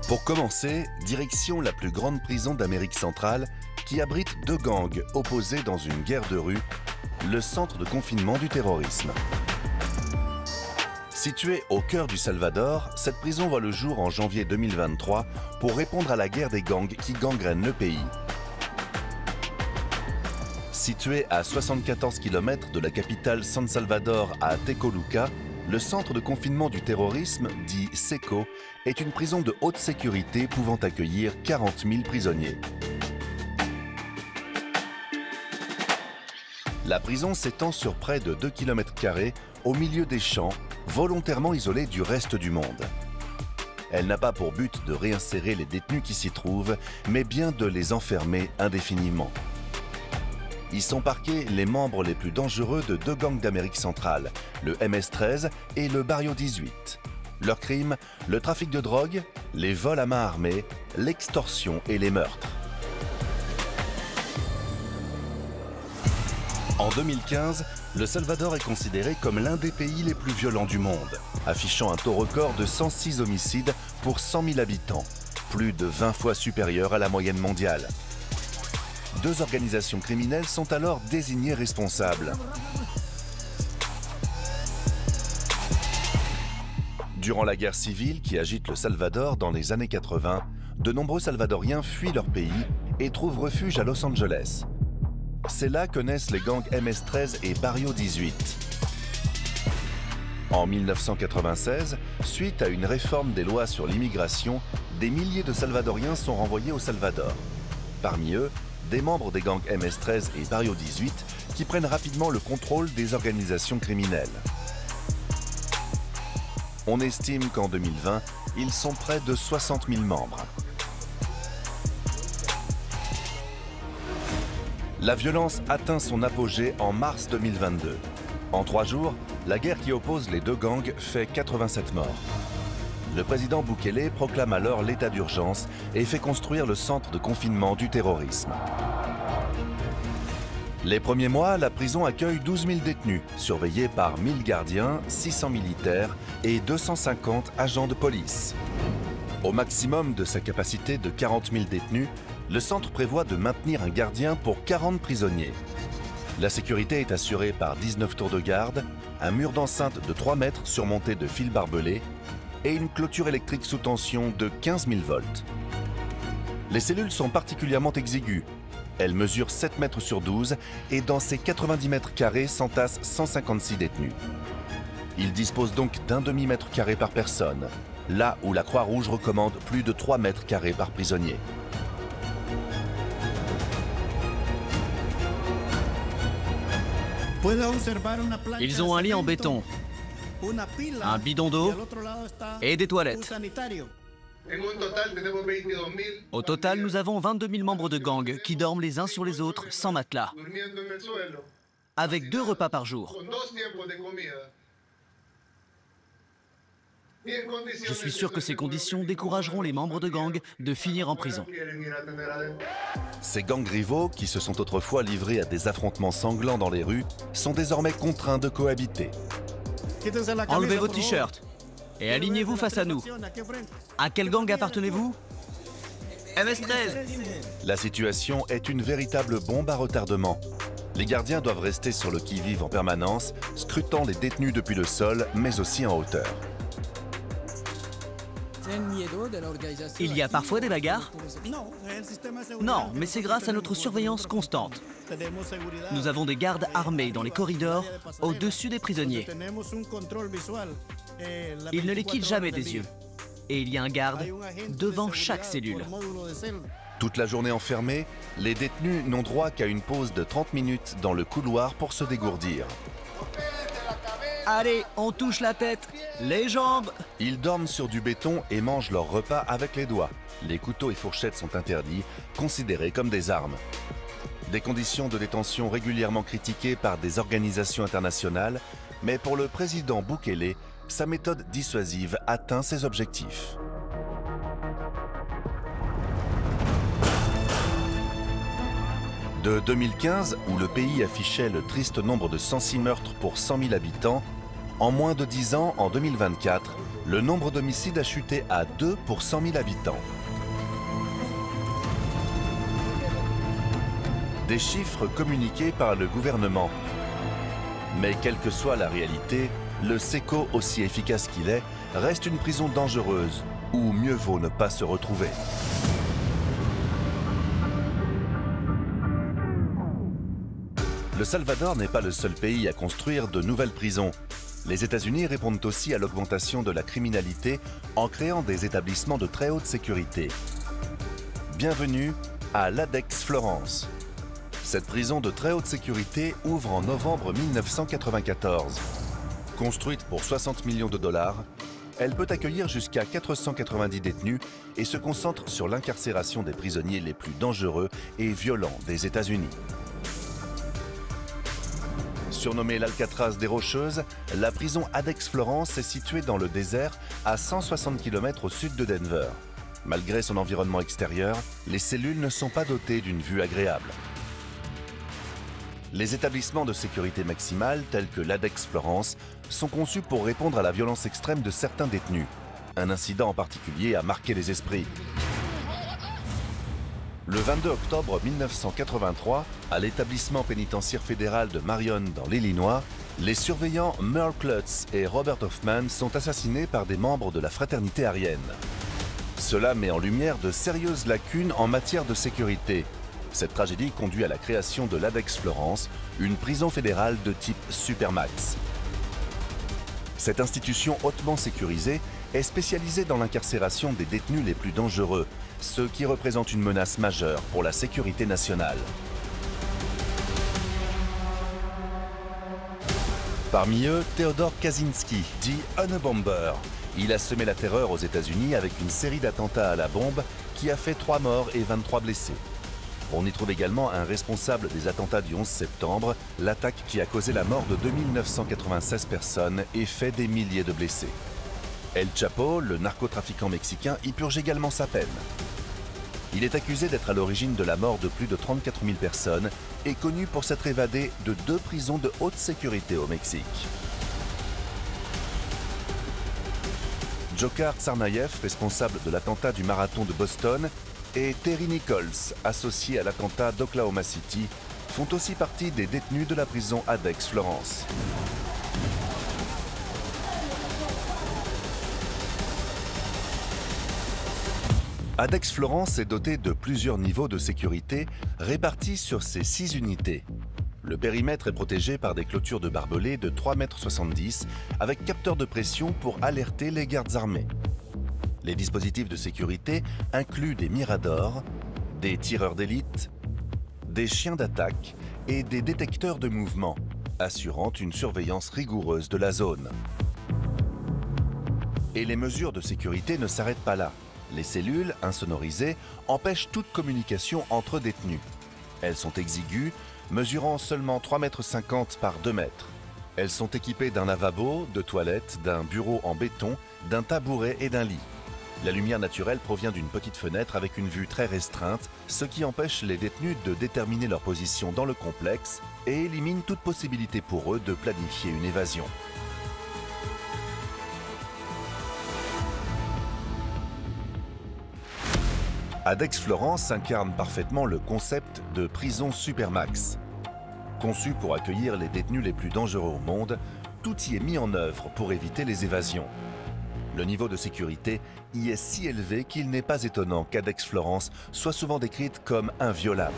Pour commencer, direction la plus grande prison d'Amérique centrale qui abrite deux gangs opposés dans une guerre de rue, le centre de confinement du terrorisme. Située au cœur du Salvador, cette prison voit le jour en janvier 2023 pour répondre à la guerre des gangs qui gangrènent le pays. Situé à 74 km de la capitale San Salvador à Tecoluca, le centre de confinement du terrorisme, dit SECO, est une prison de haute sécurité pouvant accueillir 40 000 prisonniers. La prison s'étend sur près de 2 km² au milieu des champs, volontairement isolés du reste du monde. Elle n'a pas pour but de réinsérer les détenus qui s'y trouvent, mais bien de les enfermer indéfiniment. Y sont parqués les membres les plus dangereux de deux gangs d'Amérique centrale, le MS-13 et le Barrio 18. Leurs crimes, le trafic de drogue, les vols à main armée, l'extorsion et les meurtres. En 2015, le Salvador est considéré comme l'un des pays les plus violents du monde, affichant un taux record de 106 homicides pour 100 000 habitants, plus de 20 fois supérieur à la moyenne mondiale. Deux organisations criminelles sont alors désignées responsables. Durant la guerre civile qui agite le Salvador dans les années 80, de nombreux Salvadoriens fuient leur pays et trouvent refuge à Los Angeles. C'est là que naissent les gangs MS-13 et Barrio 18. En 1996, suite à une réforme des lois sur l'immigration, des milliers de Salvadoriens sont renvoyés au Salvador. Parmi eux, des membres des gangs MS-13 et Barrio 18 qui prennent rapidement le contrôle des organisations criminelles. On estime qu'en 2020, ils sont près de 60 000 membres. La violence atteint son apogée en mars 2022. En 3 jours, la guerre qui oppose les deux gangs fait 87 morts. Le président Bukele proclame alors l'état d'urgence et fait construire le centre de confinement du terrorisme. Les premiers mois, la prison accueille 12 000 détenus, surveillés par 1000 gardiens, 600 militaires et 250 agents de police. Au maximum de sa capacité de 40 000 détenus, le centre prévoit de maintenir un gardien pour 40 prisonniers. La sécurité est assurée par 19 tours de garde, un mur d'enceinte de 3 mètres surmonté de fils barbelés et une clôture électrique sous tension de 15 000 volts. Les cellules sont particulièrement exiguës. Elles mesurent 7 mètres sur 12 et dans ces 90 mètres carrés s'entassent 156 détenus. Ils disposent donc d'un demi-mètre carré par personne, là où la Croix-Rouge recommande plus de 3 mètres carrés par prisonnier. Ils ont un lit en béton, un bidon d'eau et des toilettes. Au total, nous avons 22 000 membres de gang qui dorment les uns sur les autres sans matelas, avec 2 repas par jour. Je suis sûr que ces conditions décourageront les membres de gang de finir en prison. Ces gangs rivaux, qui se sont autrefois livrés à des affrontements sanglants dans les rues, sont désormais contraints de cohabiter. Enlevez vos t-shirts et alignez-vous face à nous. À quel gang appartenez-vous? MS-13. La situation est une véritable bombe à retardement. Les gardiens doivent rester sur le qui-vive en permanence, scrutant les détenus depuis le sol, mais aussi en hauteur. Il y a parfois des bagarres? Non, mais c'est grâce à notre surveillance constante. Nous avons des gardes armés dans les corridors, au-dessus des prisonniers. Ils ne les quittent jamais des yeux. Et il y a un garde devant chaque cellule. Toute la journée enfermés, les détenus n'ont droit qu'à une pause de 30 minutes dans le couloir pour se dégourdir. Allez, on touche la tête, les jambes. Ils dorment sur du béton et mangent leur repas avec les doigts. Les couteaux et fourchettes sont interdits, considérés comme des armes. Des conditions de détention régulièrement critiquées par des organisations internationales, mais pour le président Bukele, sa méthode dissuasive atteint ses objectifs. De 2015, où le pays affichait le triste nombre de 106 meurtres pour 100 000 habitants, en moins de 10 ans, en 2024, le nombre d'homicides a chuté à 2 pour 100 000 habitants. Des chiffres communiqués par le gouvernement. Mais quelle que soit la réalité, le SECO, aussi efficace qu'il est, reste une prison dangereuse, où mieux vaut ne pas se retrouver. Le Salvador n'est pas le seul pays à construire de nouvelles prisons. Les États-Unis répondent aussi à l'augmentation de la criminalité en créant des établissements de très haute sécurité. Bienvenue à l'ADEX Florence. Cette prison de très haute sécurité ouvre en novembre 1994. Construite pour 60 millions de dollars, elle peut accueillir jusqu'à 490 détenus et se concentre sur l'incarcération des prisonniers les plus dangereux et violents des États-Unis. Surnommée l'Alcatraz des Rocheuses, la prison ADEX Florence est située dans le désert à 160 km au sud de Denver. Malgré son environnement extérieur, les cellules ne sont pas dotées d'une vue agréable. Les établissements de sécurité maximale, tels que l'ADEX Florence, sont conçus pour répondre à la violence extrême de certains détenus. Un incident en particulier a marqué les esprits. Le 22 octobre 1983, à l'établissement pénitentiaire fédéral de Marion dans l'Illinois, les surveillants Merle Klutz et Robert Hoffman sont assassinés par des membres de la fraternité aryenne. Cela met en lumière de sérieuses lacunes en matière de sécurité. Cette tragédie conduit à la création de l'ADEX Florence, une prison fédérale de type Supermax. Cette institution hautement sécurisée est spécialisée dans l'incarcération des détenus les plus dangereux, ceux qui représentent une menace majeure pour la sécurité nationale. Parmi eux, Theodore Kaczynski, dit Unabomber. Il a semé la terreur aux États-Unis avec une série d'attentats à la bombe qui a fait 3 morts et 23 blessés. On y trouve également un responsable des attentats du 11 septembre, l'attaque qui a causé la mort de 2996 personnes et fait des milliers de blessés. El Chapo, le narcotrafiquant mexicain, y purge également sa peine. Il est accusé d'être à l'origine de la mort de plus de 34 000 personnes et connu pour s'être évadé de 2 prisons de haute sécurité au Mexique. Dzhokhar Tsarnaev, responsable de l'attentat du marathon de Boston, et Terry Nichols, associé à l'attentat d'Oklahoma City, font aussi partie des détenus de la prison ADEX Florence. ADEX Florence est doté de plusieurs niveaux de sécurité répartis sur ses 6 unités. Le périmètre est protégé par des clôtures de barbelés de 3,70 m avec capteur de pression pour alerter les gardes armés. Les dispositifs de sécurité incluent des miradors, des tireurs d'élite, des chiens d'attaque et des détecteurs de mouvement, assurant une surveillance rigoureuse de la zone. Et les mesures de sécurité ne s'arrêtent pas là. Les cellules, insonorisées, empêchent toute communication entre détenus. Elles sont exiguës, mesurant seulement 3,50 m par 2 m. Elles sont équipées d'un lavabo, de toilettes, d'un bureau en béton, d'un tabouret et d'un lit. La lumière naturelle provient d'une petite fenêtre avec une vue très restreinte, ce qui empêche les détenus de déterminer leur position dans le complexe et élimine toute possibilité pour eux de planifier une évasion. ADEX Florence incarne parfaitement le concept de prison Supermax. Conçu pour accueillir les détenus les plus dangereux au monde, tout y est mis en œuvre pour éviter les évasions. Le niveau de sécurité y est si élevé qu'il n'est pas étonnant qu'ADEX Florence soit souvent décrite comme inviolable.